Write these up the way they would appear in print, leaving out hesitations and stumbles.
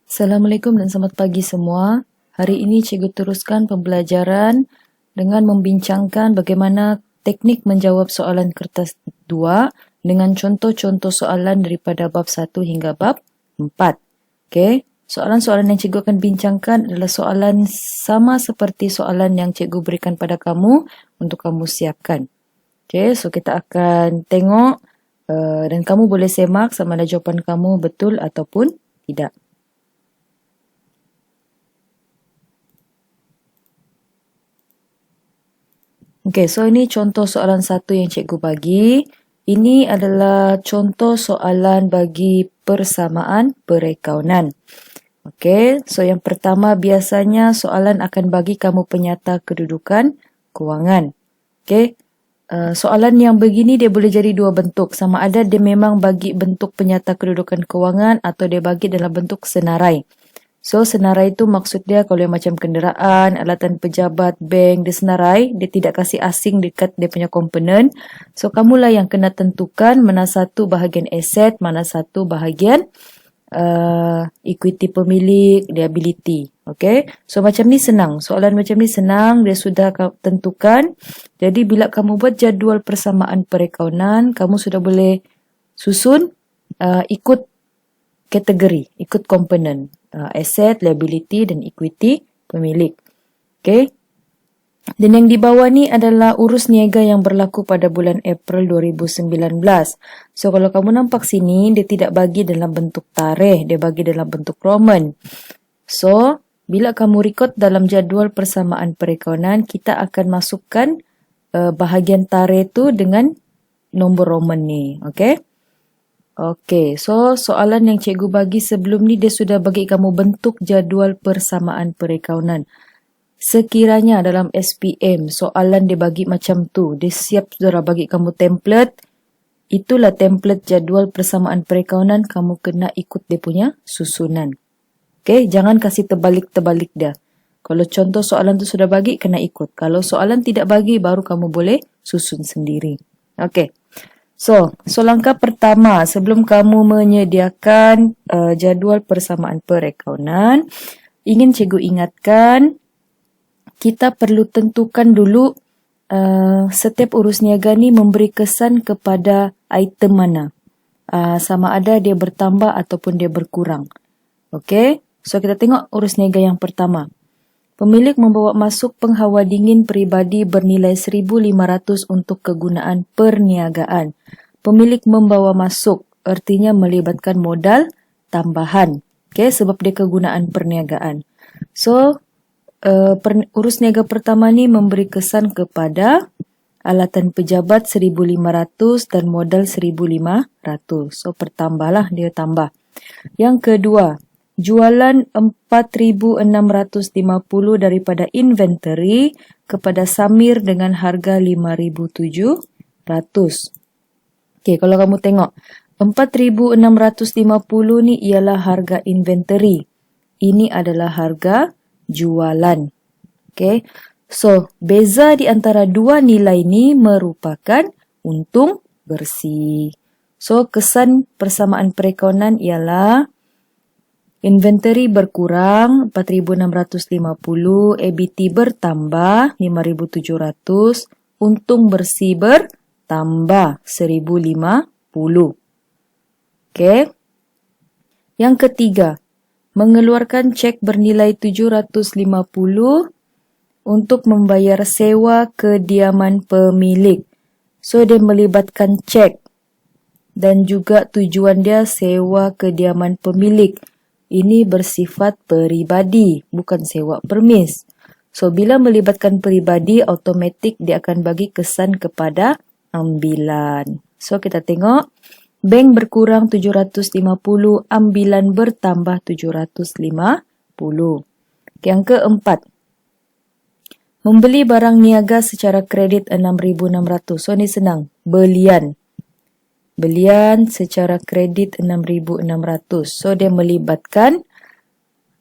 Assalamualaikum dan selamat pagi semua. Hari ini cikgu teruskan pembelajaran dengan membincangkan bagaimana teknik menjawab soalan kertas 2 dengan contoh-contoh soalan daripada bab 1 hingga bab 4. Okey, soalan-soalan yang cikgu akan bincangkan adalah soalan sama seperti soalan yang cikgu berikan pada kamu untuk kamu siapkan. Okey, so kita akan tengok dan kamu boleh semak sama ada jawapan kamu betul ataupun tidak. Okey, so ini contoh soalan satu yang cikgu bagi. Ini adalah contoh soalan bagi persamaan perekaunan. Okey, so yang pertama biasanya soalan akan bagi kamu penyata kedudukan kewangan. Okey, soalan yang begini dia boleh jadi dua bentuk. Sama ada dia memang bagi bentuk penyata kedudukan kewangan atau dia bagi dalam bentuk senarai. So, senarai itu maksud dia kalau yang macam kenderaan, alatan pejabat, bank, dia senarai. Dia tidak kasih asing dekat dia punya komponen. So, kamulah yang kena tentukan mana satu bahagian aset, mana satu bahagian equity pemilik, liability. Okay? So, macam ni senang. Soalan macam ni senang, dia sudah tentukan. Jadi, bila kamu buat jadual persamaan perekaunan, kamu sudah boleh susun ikut kategori, ikut komponen. Asset, liability dan equity pemilik. Okay. Dan yang di bawah ni adalah urus niaga yang berlaku pada bulan April 2019. So kalau kamu nampak sini, dia tidak bagi dalam bentuk tarikh, dia bagi dalam bentuk Roman. So, bila kamu record dalam jadual persamaan perekaunan, kita akan masukkan bahagian tarikh tu dengan nombor Roman ni. Okay. Okey, so soalan yang cikgu bagi sebelum ni dia sudah bagi kamu bentuk jadual persamaan perekaunan. Sekiranya dalam SPM soalan dia bagi macam tu, dia siap sudah bagi kamu template. Itulah template jadual persamaan perekaunan, kamu kena ikut dia punya susunan. Okey, jangan kasih terbalik-terbalik dia. Kalau contoh soalan tu sudah bagi, kena ikut. Kalau soalan tidak bagi, baru kamu boleh susun sendiri. Okey. So langkah pertama sebelum kamu menyediakan jadual persamaan perekaunan, ingin cikgu ingatkan, kita perlu tentukan dulu setiap urus niaga ni memberi kesan kepada item mana. Sama ada dia bertambah ataupun dia berkurang. Okey, so kita tengok urus niaga yang pertama. Pemilik membawa masuk penghawa dingin peribadi bernilai 1,500 untuk kegunaan perniagaan. Pemilik membawa masuk artinya melibatkan modal tambahan. Okay, sebab dia kegunaan perniagaan. So, urus niaga pertama ni memberi kesan kepada alatan pejabat 1,500 dan modal 1,500. So, bertambahlah dia tambah. Yang kedua, jualan 4,650 daripada inventory kepada Samir dengan harga 5,700. Okey, kalau kamu tengok 4,650 ni ialah harga inventory. Ini adalah harga jualan. Okey. So, beza di antara dua nilai ni merupakan untung bersih. So, kesan persamaan perekaunan ialah inventory berkurang 4,650, EBT bertambah 5,700, untung bersih bertambah 1,050. Okey. Yang ketiga, mengeluarkan cek bernilai 750 untuk membayar sewa kediaman pemilik. So, dia melibatkan cek dan juga tujuan dia sewa kediaman pemilik. Ini bersifat peribadi, bukan sewa permis. So, bila melibatkan peribadi, automatik dia akan bagi kesan kepada ambilan. So, kita tengok. Bank berkurang 750, ambilan bertambah 750. Yang keempat. Membeli barang niaga secara kredit 6,600. So, ni senang. Belian secara kredit 6,600. So, dia melibatkan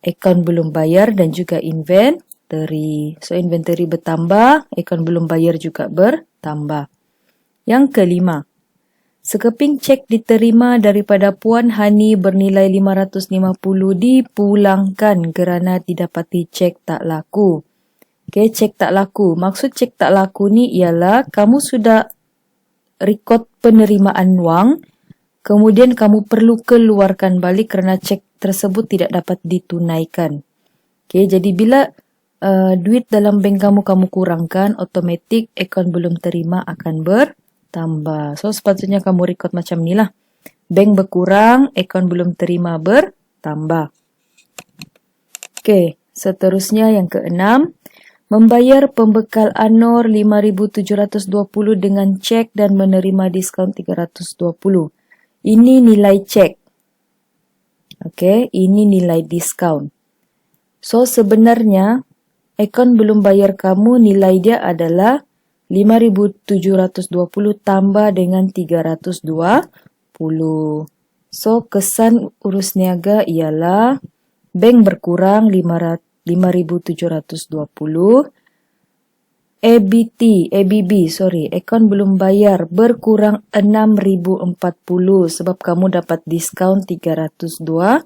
akaun belum bayar dan juga inventory. So, inventory bertambah, akaun belum bayar juga bertambah. Yang kelima, Sekeping cek diterima daripada Puan Hani bernilai 550 dipulangkan kerana didapati cek tak laku. Okey, cek tak laku. Maksud cek tak laku ni ialah kamu sudah rekod penerimaan wang, kemudian kamu perlu keluarkan balik kerana cek tersebut tidak dapat ditunaikan. Okey, jadi bila duit dalam bank kamu kurangkan, automatik akaun belum terima akan bertambah. So, sepatutnya kamu rekod macam ni lah. Bank berkurang, akaun belum terima bertambah. Okey, seterusnya yang keenam. Membayar pembekal Anor 5,720 dengan cek dan menerima diskaun 320. Ini nilai cek. Okey, ini nilai diskaun. So, sebenarnya akaun belum bayar kamu nilai dia adalah 5,720 tambah dengan 320. So, kesan urus niaga ialah bank berkurang 5,720. Akaun belum bayar berkurang 6,040 sebab kamu dapat diskaun 320.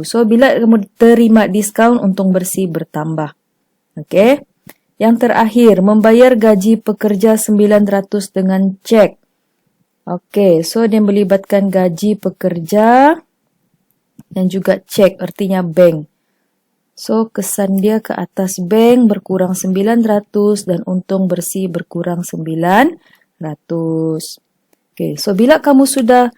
So, bila kamu terima diskaun, untung bersih bertambah. Okey. Yang terakhir, membayar gaji pekerja 900 dengan cek. Okey, so dia melibatkan gaji pekerja dan juga cek, artinya bank. So, kesan dia ke atas bank berkurang 900 dan untung bersih berkurang 900. Okey, so bila kamu sudah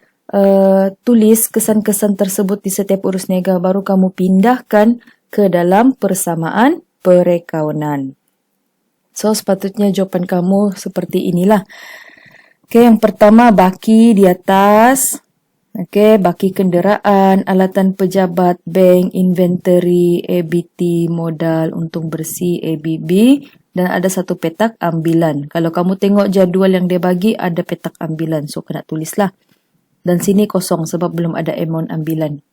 tulis kesan-kesan tersebut di setiap urus niaga, baru kamu pindahkan ke dalam persamaan perakaunan. So, sepatutnya jawapan kamu seperti inilah. Okey, yang pertama baki di atas. Okey, baki kenderaan, alatan pejabat, bank, inventory, ABT, modal, untung bersih, ABB dan ada satu petak ambilan. Kalau kamu tengok jadual yang dia bagi, ada petak ambilan. So, kena tulislah. Dan sini kosong sebab belum ada amount ambilan.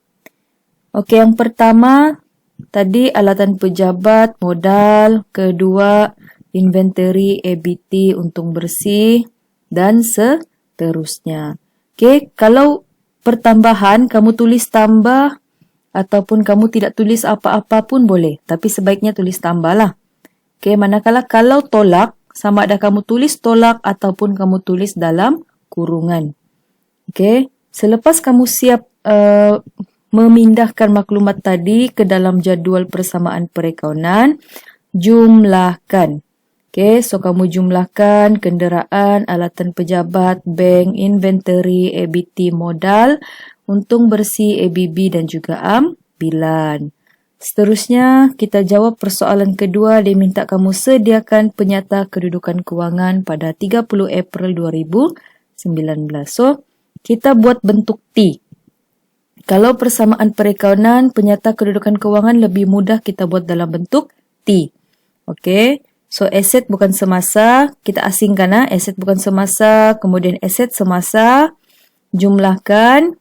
Okey, yang pertama tadi alatan pejabat, modal, kedua inventory, ABT, untung bersih dan seterusnya. Okey, kalau pertambahan kamu tulis tambah ataupun kamu tidak tulis apa-apa pun boleh, tapi sebaiknya tulis tambah lah. Okey, manakala kalau tolak, sama ada kamu tulis tolak ataupun kamu tulis dalam kurungan. Okey, selepas kamu siap memindahkan maklumat tadi ke dalam jadual persamaan perakaunan, jumlahkan. Okey, so kamu jumlahkan kenderaan, alatan pejabat, bank, inventory, ABT, modal, untung bersih, ABB dan juga ambilan. Seterusnya, kita jawab persoalan kedua. Dia minta kamu sediakan penyata kedudukan kewangan pada 30 April 2019. So, kita buat bentuk T. Kalau persamaan perakaunan, penyata kedudukan kewangan lebih mudah kita buat dalam bentuk T. Okey. So, aset bukan semasa. Kita asingkan. Aset bukan semasa. Kemudian aset semasa. Jumlahkan.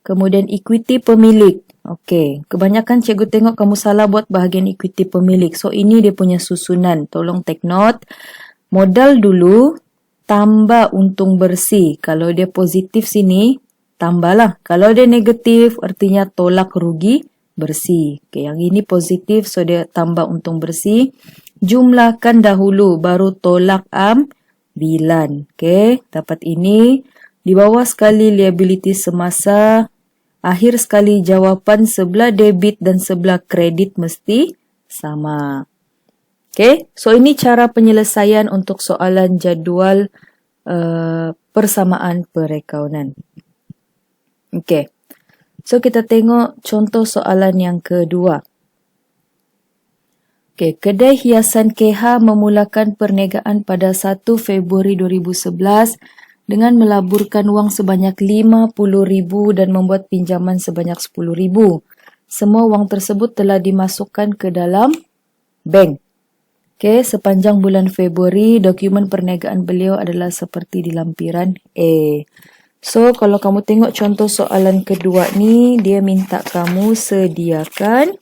Kemudian equity pemilik. Okey. Kebanyakan cikgu tengok kamu salah buat bahagian equity pemilik. So, ini dia punya susunan. Tolong take note. Modal dulu. Tambah untung bersih. Kalau dia positif sini, tambahlah. Kalau dia negatif, artinya tolak rugi bersih. Okey, yang ini positif, so dia tambah untung bersih. Jumlahkan dahulu, baru tolak ambilan. Okey, dapat ini. Di bawah sekali liability semasa. Akhir sekali jawapan sebelah debit dan sebelah kredit mesti sama. Okey, so ini cara penyelesaian untuk soalan jadual persamaan perakaunan. Okey, so kita tengok contoh soalan yang kedua. Okey, kedai hiasan KH memulakan perniagaan pada 1 Februari 2011 dengan melaburkan wang sebanyak 50,000 dan membuat pinjaman sebanyak 10,000. Semua wang tersebut telah dimasukkan ke dalam bank. Okey, sepanjang bulan Februari, dokumen perniagaan beliau adalah seperti di lampiran A. So, kalau kamu tengok contoh soalan kedua ni, dia minta kamu sediakan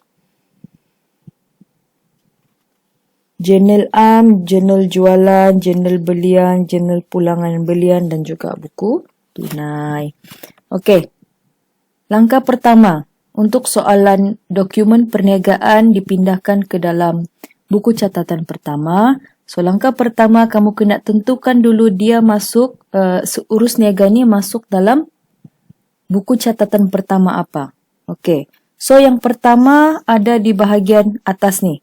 jurnal jurnal jualan, jurnal belian, jurnal pulangan belian dan juga buku tunai. Okey. Langkah pertama, untuk soalan dokumen perniagaan dipindahkan ke dalam buku catatan pertama. So, langkah pertama kamu kena tentukan dulu dia masuk, urus niaga ni masuk dalam buku catatan pertama apa. Okey. So, yang pertama ada di bahagian atas ni.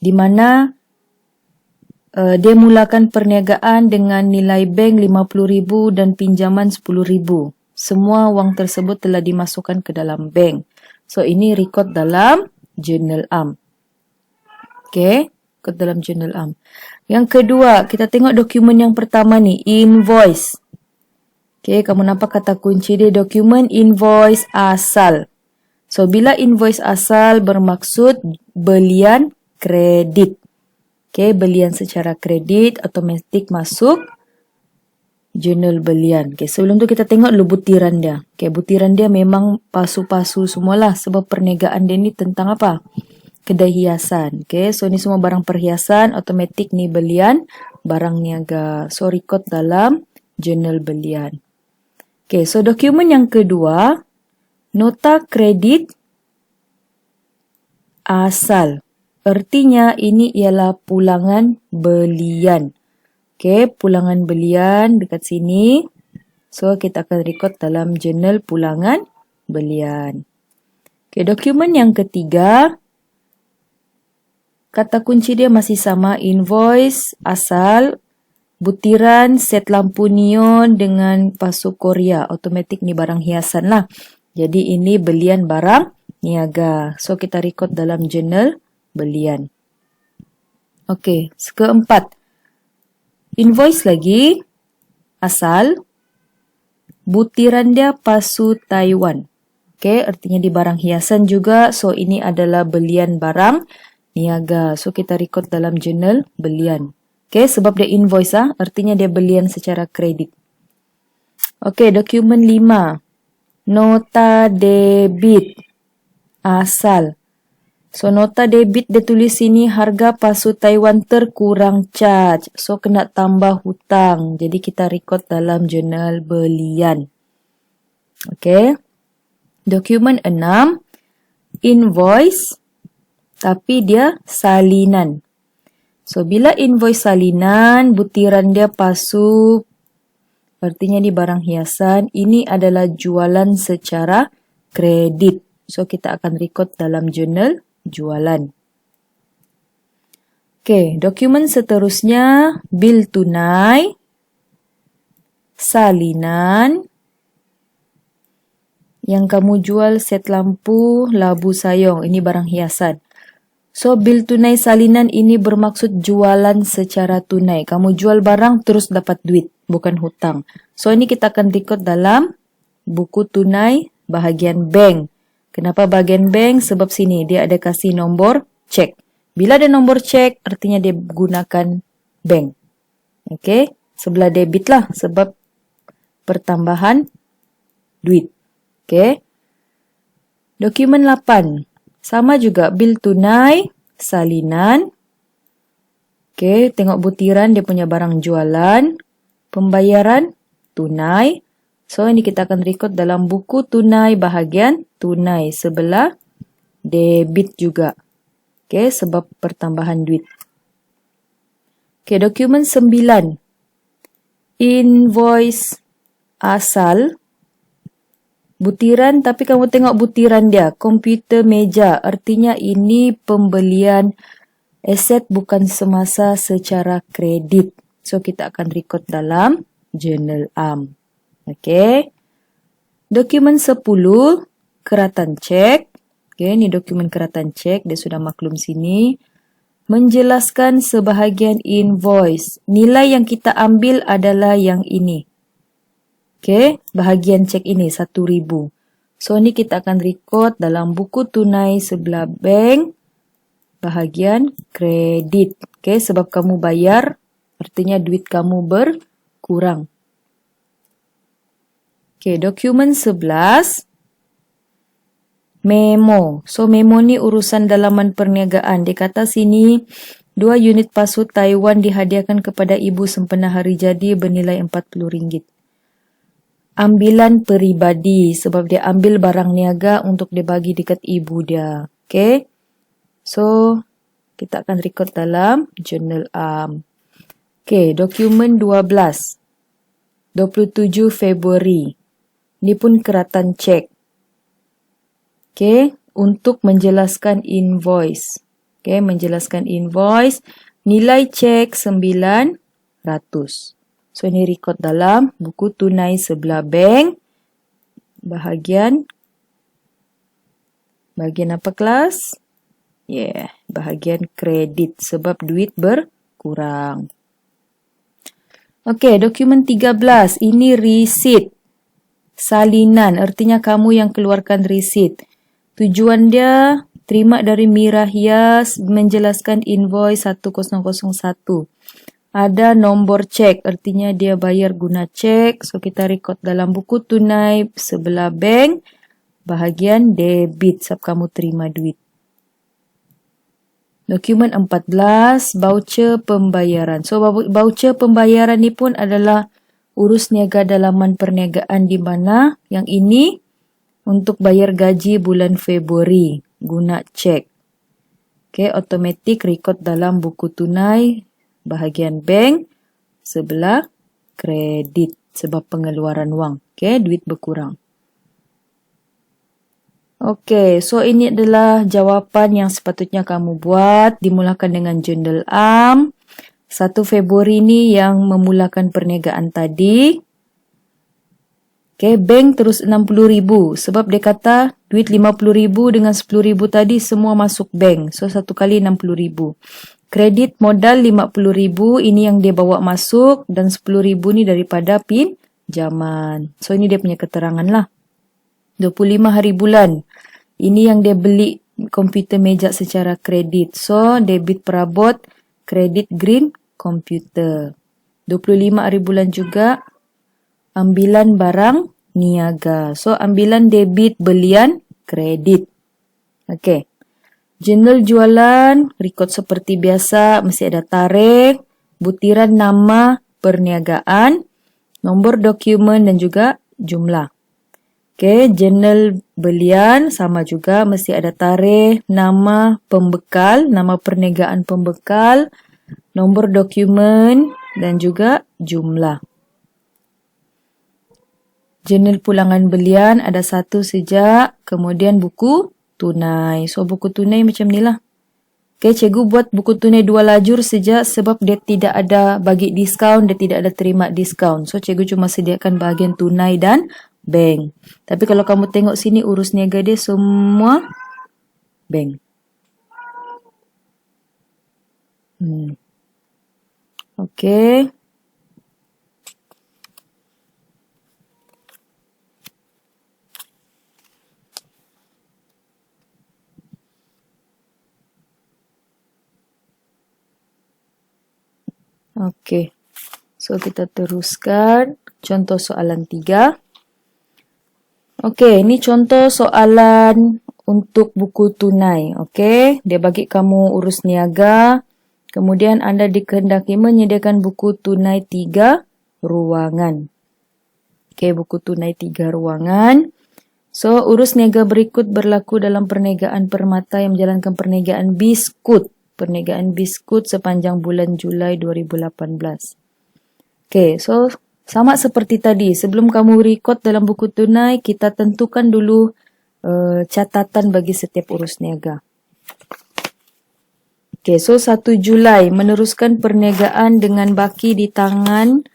Di mana dia mulakan perniagaan dengan nilai bank RM50,000 dan pinjaman RM10,000. Semua wang tersebut telah dimasukkan ke dalam bank. So, ini rekod dalam Jurnal Am. Okey, rekod dalam Jurnal Am. Yang kedua, kita tengok dokumen yang pertama ni, invoice. Okey, kamu nampak kata kunci dia dokumen invoice asal. So, bila invoice asal bermaksud belian kredit. Okey, belian secara kredit automatik masuk jurnal belian. Okey, sebelum tu kita tengok dulu butiran dia. Okey, butiran dia memang palsu-palsu semualah sebab perniagaan dia ni tentang apa? Kedai hiasan. Okey, so ni semua barang perhiasan, automatik ni belian barang niaga. So, rekod dalam jurnal belian. Okey, so dokumen yang kedua, nota kredit asal. Artinya ini ialah pulangan belian. Okey, pulangan belian dekat sini. So, kita akan rekod dalam jurnal pulangan belian. Okey, dokumen yang ketiga, kata kunci dia masih sama, invoice asal, butiran set lampu neon dengan pasu Korea. Automatik ni barang hiasan lah. Jadi ini belian barang niaga. So, kita rekod dalam jurnal belian. Okey, keempat. Invoice lagi, asal, butiran dia pasu Taiwan. Okey, artinya di barang hiasan juga. So, ini adalah belian barang niaga. So, kita rekod dalam jurnal belian. Okey, sebab dia invoice artinya dia belian secara kredit. Okey, dokumen 5. Nota debit asal. So, nota debit dia tulis sini harga pasu Taiwan terkurang charge. So, kena tambah hutang. Jadi, kita rekod dalam jurnal belian. Okey. Dokumen 6. Invoice. Tapi dia salinan. So, bila invoice salinan, butiran dia pasu, artinya di barang hiasan, ini adalah jualan secara kredit. So, kita akan rekod dalam jurnal jualan. Okey, dokumen seterusnya, bil tunai, salinan, yang kamu jual set lampu labu sayong, ini barang hiasan. So, bil tunai salinan ini bermaksud jualan secara tunai. Kamu jual barang terus dapat duit, bukan hutang. So, ini kita akan rekod dalam buku tunai bahagian bank. Kenapa bahagian bank? Sebab sini dia ada kasih nombor cek. Bila ada nombor cek, artinya dia gunakan bank. Okey, sebelah debit lah sebab pertambahan duit. Okey. Dokumen 8. Sama juga, bil tunai, salinan. Okey, tengok butiran dia punya barang jualan. Pembayaran, tunai. So, ini kita akan rekod dalam buku tunai bahagian tunai. Sebelah debit juga. Okey, sebab pertambahan duit. Okey, dokumen 9. Invoice asal. Butiran, tapi kamu tengok butiran dia. Komputer meja. Artinya ini pembelian aset bukan semasa secara kredit. So, kita akan rekod dalam Jurnal Am. Okey. Dokumen 10. Keratan cek. Okey, ini dokumen keratan cek. Dia sudah maklum sini. Menjelaskan sebahagian invoice. Nilai yang kita ambil adalah yang ini. Okey, bahagian cek ini 1,000. So, ni kita akan rekod dalam buku tunai sebelah bank bahagian kredit. Okey, sebab kamu bayar, artinya duit kamu berkurang. Okey, dokumen 11. Memo. So, memo ni urusan dalaman perniagaan. Dia kata sini, 2 unit pasu Taiwan dihadiahkan kepada ibu sempena hari jadi bernilai RM40. ambilan peribadi sebab dia ambil barang niaga untuk dia bagi dekat ibu dia. Okay. So, kita akan record dalam jurnal am. Okay, dokumen 12. 27 Februari. Ini pun keratan cek. Okay, untuk menjelaskan invoice. Okay, menjelaskan invoice. Nilai cek 900. So, ini record dalam buku tunai sebelah bank. Bahagian apa kelas? Bahagian kredit sebab duit berkurang. Okey, dokumen 13. Ini resit. Salinan, artinya kamu yang keluarkan resit. Tujuan dia terima dari Mira Hias menjelaskan invoice 1001. Ada nombor cek, artinya dia bayar guna cek. So, kita record dalam buku tunai sebelah bank. Bahagian debit, sebab kamu terima duit. Dokumen 14, voucher pembayaran. So, voucher pembayaran ni pun adalah urus niaga dalaman perniagaan di mana yang ini untuk bayar gaji bulan Februari guna cek. Okay, automatic record dalam buku tunai bahagian bank sebelah kredit sebab pengeluaran wang. Okay, duit berkurang. Okey, so ini adalah jawapan yang sepatutnya kamu buat. Dimulakan dengan jurnal am. 1 Februari ni yang memulakan perniagaan tadi. Okey, bank terus 60,000 sebab dia kata duit 50,000 dengan 10,000 tadi semua masuk bank. So, satu kali 60,000. Kredit modal 50,000 ini yang dia bawa masuk dan 10,000 ni daripada pinjaman. So, ini dia punya keterangan lah. 25 hari bulan. Ini yang dia beli komputer meja secara kredit. So, debit perabot, kredit green komputer. 25 hari bulan juga ambilan barang niaga. So, ambilan debit belian kredit. Okey. Jurnal jualan, record seperti biasa, mesti ada tarikh, butiran nama perniagaan, nombor dokumen dan juga jumlah. Okey, jurnal belian sama juga mesti ada tarikh, nama pembekal, nama perniagaan pembekal, nombor dokumen dan juga jumlah. Jurnal pulangan belian ada satu sejak, kemudian buku tunai. So, buku tunai macam ni lah. Okey, cikgu buat buku tunai 2 lajur sejak sebab dia tidak ada bagi diskaun, dia tidak ada terima diskaun. So, cikgu cuma sediakan bahagian tunai dan bank. Tapi kalau kamu tengok sini urus niaga dia semua bank. Okey. Okey. So, kita teruskan contoh soalan 3. Okey, ini contoh soalan untuk buku tunai. Okey, dia bagi kamu urus niaga. Kemudian anda dikehendaki menyediakan buku tunai 3 ruangan. Okey, buku tunai 3 ruangan. So, urus niaga berikut berlaku dalam perniagaan Permata yang menjalankan perniagaan biskut. Perniagaan biskut sepanjang bulan Julai 2018. Okey, so sama seperti tadi, sebelum kamu record dalam buku tunai, kita tentukan dulu catatan bagi setiap urus niaga. Okey, so 1 Julai meneruskan perniagaan dengan baki di tangan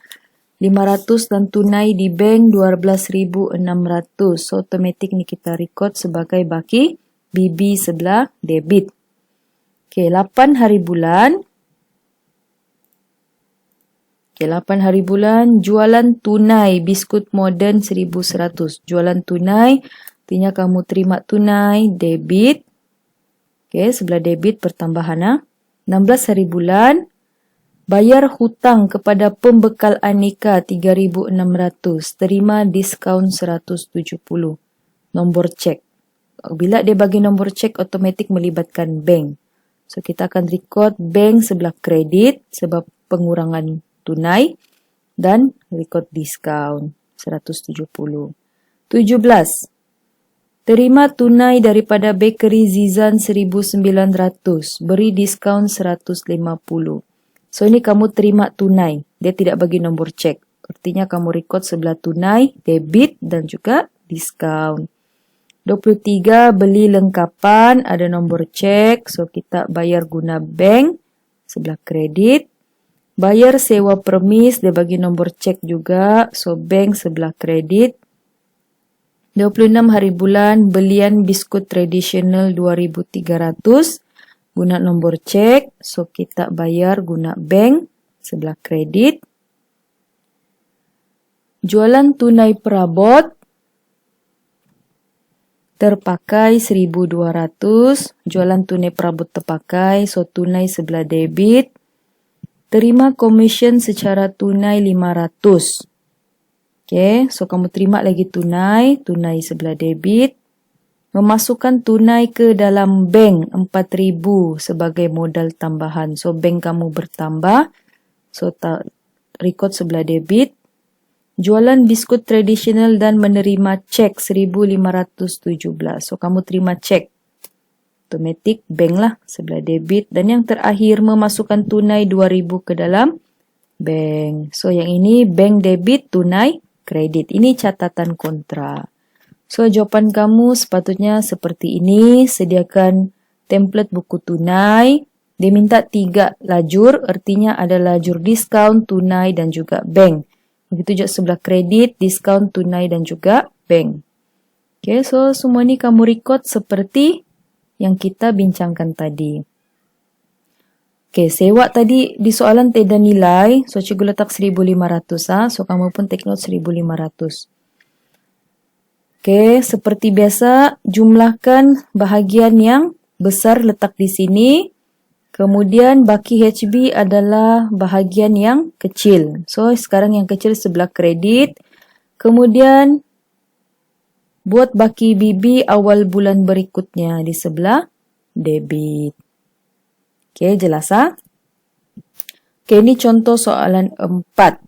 500 dan tunai di bank 12,600. So, automatik ni kita record sebagai baki, BB sebelah debit. Okey, 8 hari bulan. Okey, 8 hari bulan, jualan tunai, biskut moden 1,100. Jualan tunai, artinya kamu terima tunai, debit. Okey, sebelah debit pertambahan. 16 hari bulan, bayar hutang kepada pembekal Anika 3,600. Terima diskaun 170. Nombor cek. Bila dia bagi nombor cek, automatik melibatkan bank. So, kita akan record bank sebelah kredit sebab pengurangan tunai dan record diskaun. 170. 17. Terima tunai daripada Bakery Zizan 1,900. Beri diskaun 150. So, ini kamu terima tunai. Dia tidak bagi nombor cek. Artinya kamu record sebelah tunai, debit dan juga diskaun. 23. Beli lengkapan, ada nombor cek. So, kita bayar guna bank, sebelah kredit. Bayar sewa permis, dia bagi nombor cek juga. So, bank sebelah kredit. 26 hari bulan, belian biskut tradisional 2,300 guna nombor cek. So, kita bayar guna bank sebelah kredit. Jualan tunai perabot, terpakai 1,200. Jualan tunai perabot terpakai, so tunai sebelah debit. Terima komisen secara tunai 500. Okay, so kamu terima lagi tunai sebelah debit. Memasukkan tunai ke dalam bank 4,000 sebagai modal tambahan. So, bank kamu bertambah. So, record sebelah debit. Jualan biskut tradisional dan menerima cek 1,517. So, kamu terima cek. Automatic bank lah sebelah debit. Dan yang terakhir, memasukkan tunai 2,000 ke dalam bank. So, yang ini bank debit, tunai kredit. Ini catatan kontra. So, jawapan kamu sepatutnya seperti ini. Sediakan template buku tunai. Dia minta 3 lajur. Artinya ada lajur diskaun, tunai dan juga bank. Begitu juga sebelah kredit, diskaun, tunai dan juga bank. Okay, so semua ni kamu record seperti yang kita bincangkan tadi. Okay, sewa tadi di soalan tiada nilai. So, cikgu letak 1,500. So, kamu pun take note 1,500. Okay, seperti biasa, jumlahkan bahagian yang besar letak di sini. Kemudian, baki HB adalah bahagian yang kecil. So, sekarang yang kecil sebelah kredit. Kemudian, buat baki BB awal bulan berikutnya di sebelah debit. Okey, jelas ha? Okey, ini contoh soalan 4.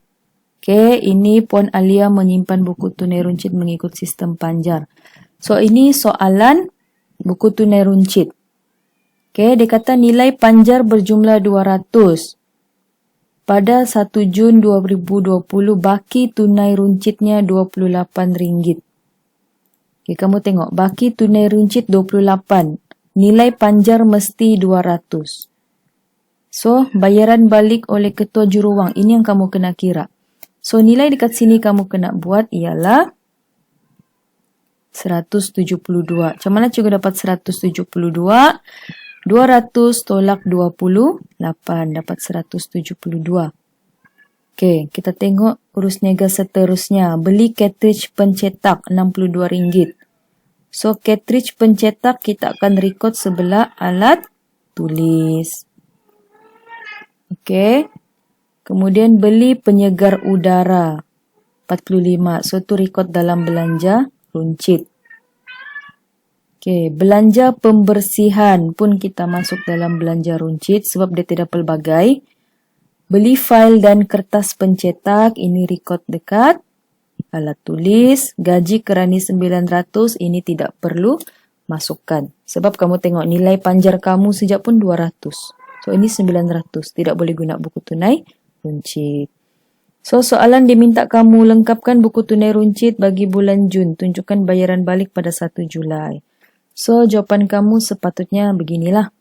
Okey, ini Puan Alia menyimpan buku tunai runcit mengikut sistem panjar. So, ini soalan buku tunai runcit. Okey, dia kata nilai panjar berjumlah 200. Pada 1 Jun 2020, baki tunai runcitnya RM28. Okey, kamu tengok. Baki tunai runcit 28. Nilai panjar mesti 200. So, bayaran balik oleh ketua juruwang. Ini yang kamu kena kira. So, nilai dekat sini kamu kena buat ialah 172. Macam mana cikgu dapat 172? 200 tolak 28. Dapat 172. Okey, kita tengok urus niaga seterusnya. Beli cartridge pencetak RM62. So, cartridge pencetak kita akan record sebelah alat tulis. Okey. Kemudian beli penyegar udara 45. So, tu record dalam belanja runcit. Okey, belanja pembersihan pun kita masuk dalam belanja runcit sebab dia tidak pelbagai. Beli fail dan kertas pencetak, ini record dekat alat tulis. Gaji kerani 900, ini tidak perlu masukkan. Sebab kamu tengok nilai panjar kamu sejak pun 200. So, ini 900. Tidak boleh guna buku tunai runcit. So, soalan diminta kamu lengkapkan buku tunai runcit bagi bulan Jun. Tunjukkan bayaran balik pada 1 Julai. So, jawapan kamu sepatutnya beginilah.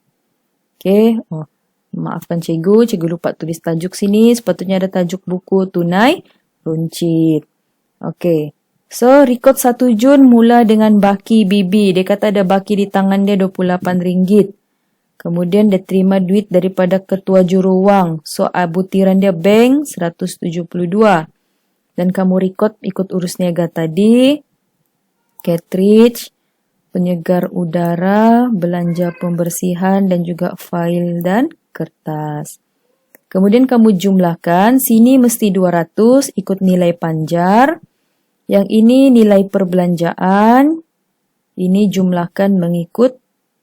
Okey. Oh, maafkan cikgu. Cikgu lupa tulis tajuk sini. Sepatutnya ada tajuk buku tunai runcit. Okey. So, record 1 Jun mula dengan baki BB. Dia kata ada baki di tangan dia RM28. Kemudian dia terima duit daripada ketua juruwang. So, butiran dia bank 172. Dan kamu record ikut urus niaga tadi. Cartridge, penyegar udara, belanja pembersihan dan juga fail dan kertas. Kemudian kamu jumlahkan. Sini mesti 200 ikut nilai panjar. Yang ini nilai perbelanjaan. Ini jumlahkan mengikut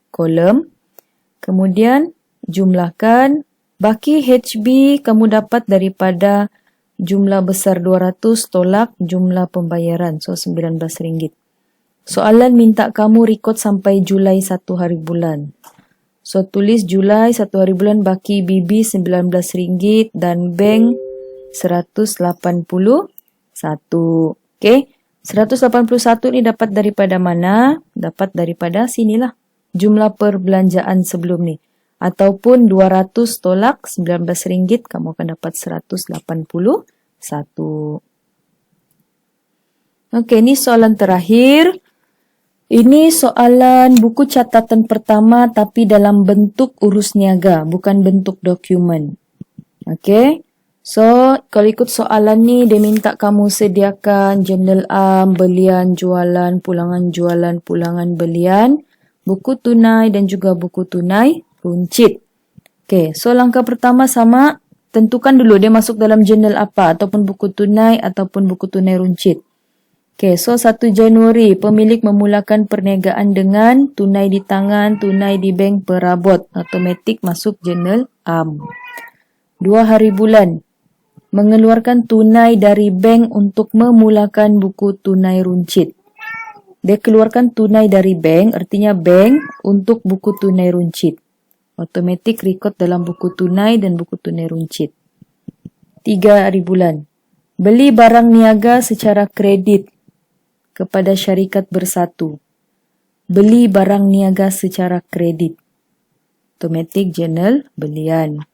kolom. Kemudian jumlahkan baki HB kamu dapat daripada jumlah besar 200 tolak jumlah pembayaran. So, RM19. Soalan minta kamu rekod sampai Julai 1 hari bulan. So, tulis Julai 1 hari bulan baki BB RM19 dan bank 181. Okay. 181 ni dapat daripada mana? Dapat daripada sinilah. Jumlah perbelanjaan sebelum ni. Ataupun 200 tolak RM19, kamu akan dapat 181. Okey, ni soalan terakhir. Ini soalan buku catatan pertama tapi dalam bentuk urus niaga, bukan bentuk dokumen. Okey. So, kalau ikut soalan ni, dia minta kamu sediakan jurnal belian, jualan, pulangan belian, buku tunai dan juga buku tunai runcit. Okey, so langkah pertama sama, tentukan dulu dia masuk dalam jurnal apa, ataupun buku tunai ataupun buku tunai runcit. Okey, so 1 Januari, pemilik memulakan perniagaan dengan tunai di tangan, tunai di bank perabot, automatik masuk jurnal 2 hari bulan, mengeluarkan tunai dari bank untuk memulakan buku tunai runcit. Dia keluarkan tunai dari bank, artinya bank untuk buku tunai runcit. Automatik record dalam buku tunai dan buku tunai runcit. 3 hari bulan. Beli barang niaga secara kredit kepada syarikat bersatu. Beli barang niaga secara kredit. Automatik journal belian.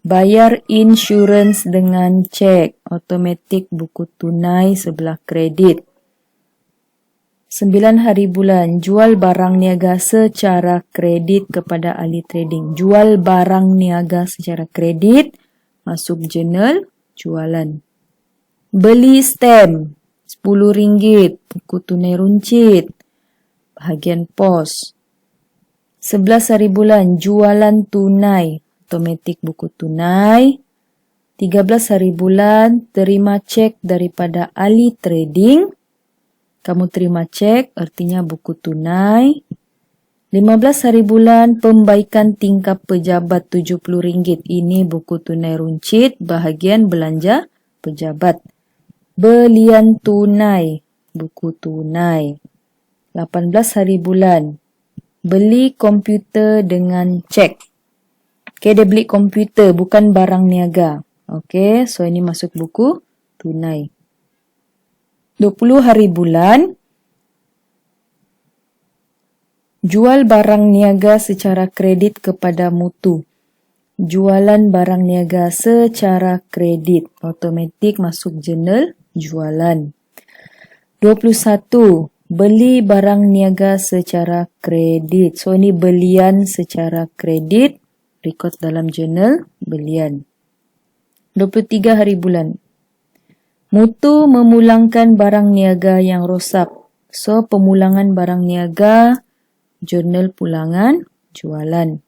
Bayar insurans dengan cek. Automatik buku tunai sebelah kredit. 9 hari bulan, jual barang niaga secara kredit kepada ahli trading. Jual barang niaga secara kredit, masuk jurnal jualan. Beli stem, RM10, buku tunai runcit, bahagian pos. 11 hari bulan, jualan tunai, automatik buku tunai. 13 hari bulan, terima cek daripada ahli trading. Kamu terima cek, artinya buku tunai. 15 hari bulan, pembaikan tingkap pejabat RM70. Ini buku tunai runcit, bahagian belanja pejabat. Belian tunai, buku tunai. 18 hari bulan, beli komputer dengan cek. Okey, dia beli komputer, bukan barang niaga. Okey, so ini masuk buku tunai. 20 hari bulan, jual barang niaga secara kredit kepada mutu. Jualan barang niaga secara kredit. Automatik masuk jurnal jualan. 21. Beli barang niaga secara kredit. So, ini belian secara kredit. Record dalam jurnal belian. 23 hari bulan. Mutu memulangkan barang niaga yang rosak. So, pemulangan barang niaga, jurnal pulangan, jualan.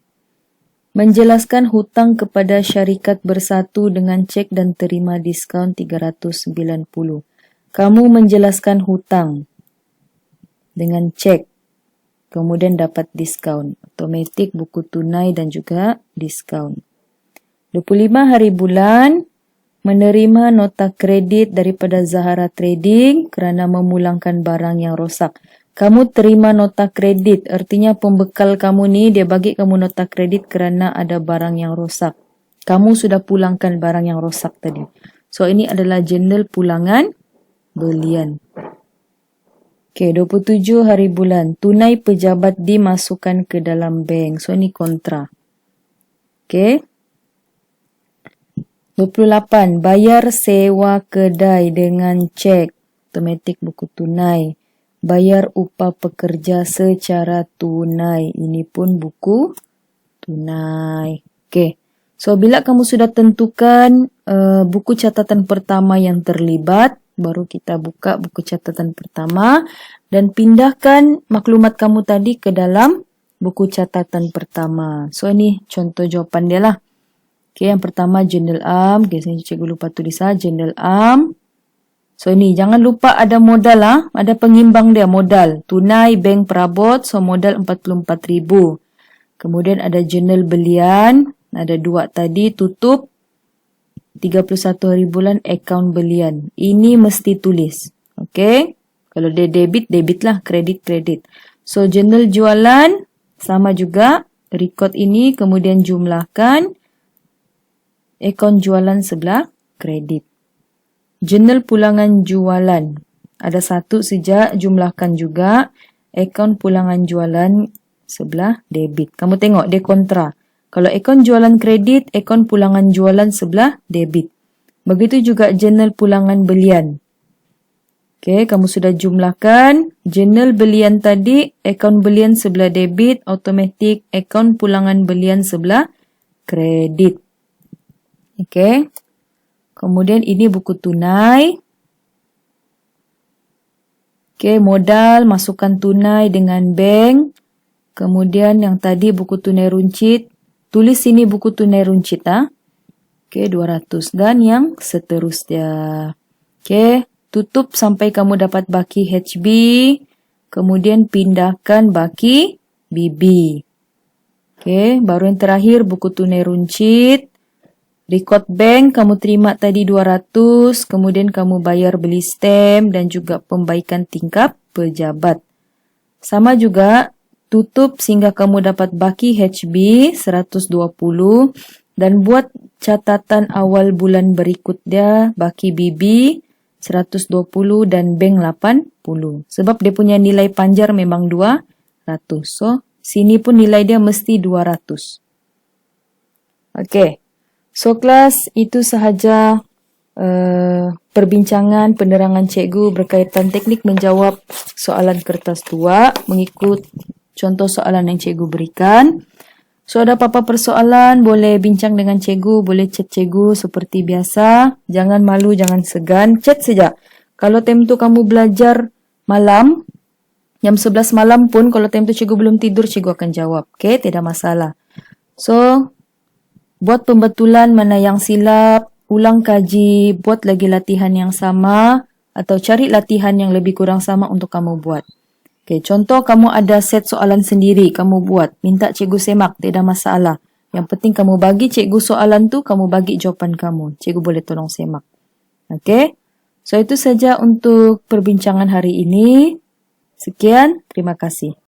Menjelaskan hutang kepada syarikat bersatu dengan cek dan terima diskaun RM390. Kamu menjelaskan hutang dengan cek, kemudian dapat diskaun. Automatik buku tunai dan juga diskaun. 25 hari bulan, menerima nota kredit daripada Zahara Trading kerana memulangkan barang yang rosak. Kamu terima nota kredit, artinya pembekal kamu ni dia bagi kamu nota kredit kerana ada barang yang rosak. Kamu sudah pulangkan barang yang rosak tadi. So, ini adalah jurnal pulangan belian. Okey, 27 hari bulan, tunai pejabat dimasukkan ke dalam bank. So, ini kontra. Okey. 28. Bayar sewa kedai dengan cek. Automatik buku tunai. Bayar upah pekerja secara tunai. Ini pun buku tunai. Okey. So, bila kamu sudah tentukan buku catatan pertama yang terlibat, baru kita buka buku catatan pertama dan pindahkan maklumat kamu tadi ke dalam buku catatan pertama. So, ini contoh jawapan dia lah. Okey, yang pertama jurnal am. Okey, saya cikgu lupa tulis jurnal am. So, ini jangan lupa ada modal ada pengimbang dia modal. Tunai bank perabot, so modal 31 hari bulan akaun belian. Ini mesti tulis. Okay? Kalau dia debit, debit lah. Kredit, kredit. So, jurnal jualan sama juga. Record ini kemudian jumlahkan. Akaun jualan sebelah kredit. Jurnal pulangan jualan. Ada satu saja, jumlahkan juga. Akaun pulangan jualan sebelah debit. Kamu tengok, dia kontra. Kalau akaun jualan kredit, akaun pulangan jualan sebelah debit. Begitu juga jurnal pulangan belian. Okey, kamu sudah jumlahkan. Jurnal belian tadi, akaun belian sebelah debit, automatik akaun pulangan belian sebelah kredit. Okey. Kemudian ini buku tunai. Okey, modal, masukkan tunai dengan bank. Kemudian yang tadi buku tunai runcit. Tulis sini buku tunai runcit. Okey, 200. Dan yang seterusnya. Okey, tutup sampai kamu dapat baki HB. Kemudian pindahkan baki BB. Okey, baru yang terakhir buku tunai runcit. Record bank kamu terima tadi 200, kemudian kamu bayar beli stem dan juga pembaikan tingkap pejabat. Sama juga, tutup sehingga kamu dapat baki HB 120 dan buat catatan awal bulan berikutnya baki BB 120 dan bank 80. Sebab dia punya nilai panjar memang 200. So, sini pun nilai dia mesti 200. Okey. So, kelas itu sahaja perbincangan penerangan cikgu berkaitan teknik menjawab soalan kertas tua mengikut contoh soalan yang cikgu berikan. So, ada apa-apa persoalan, boleh bincang dengan cikgu, boleh chat cikgu seperti biasa. Jangan malu, jangan segan, chat saja. Kalau time tu kamu belajar malam, jam 11 malam pun, kalau time tu cikgu belum tidur, cikgu akan jawab. Okay, tidak masalah. So, buat pembetulan mana yang silap, ulang kaji, buat lagi latihan yang sama, atau cari latihan yang lebih kurang sama untuk kamu buat. Okay, contoh kamu ada set soalan sendiri, kamu buat. Minta cikgu semak, tidak masalah. Yang penting kamu bagi cikgu soalan tu, kamu bagi jawapan kamu. Cikgu boleh tolong semak. Okay, so itu saja untuk perbincangan hari ini. Sekian, terima kasih.